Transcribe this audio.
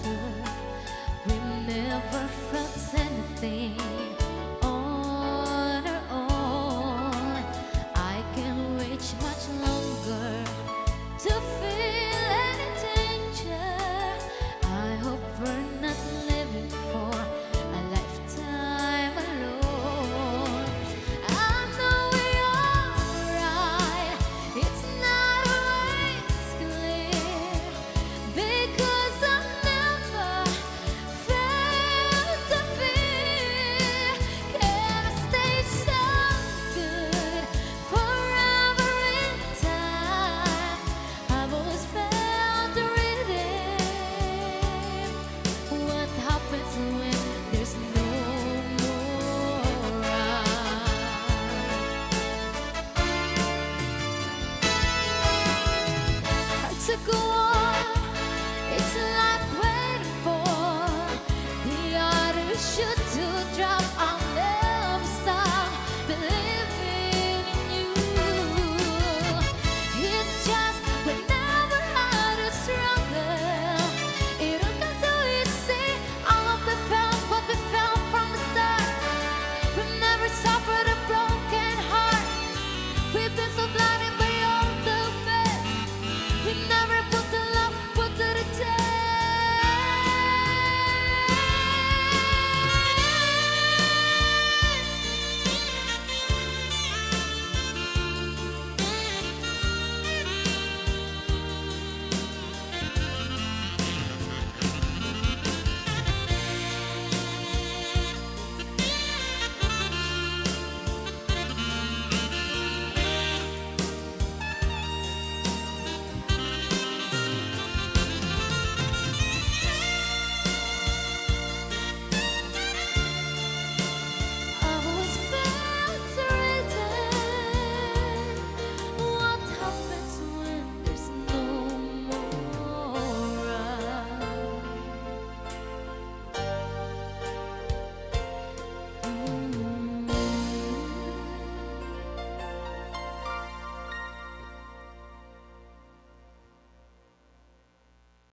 other. We never felt anything on our own. I can't reach much longer to feel any danger. I hope we're not living for a lifetime alone. I know we're alright. It's not always clear, because I've never felt the fear. Can I stay so good forever in time? I've always felt the rhythm. What happens when there's no more hard to go on. It's like waiting for the other should to drop. I'll never stop believing in you. It's just whenever I do struggle, it don't come too easy. All of the felt what we felt from the start. We've never suffered a broken heart. We've been so blinded by all the best. We never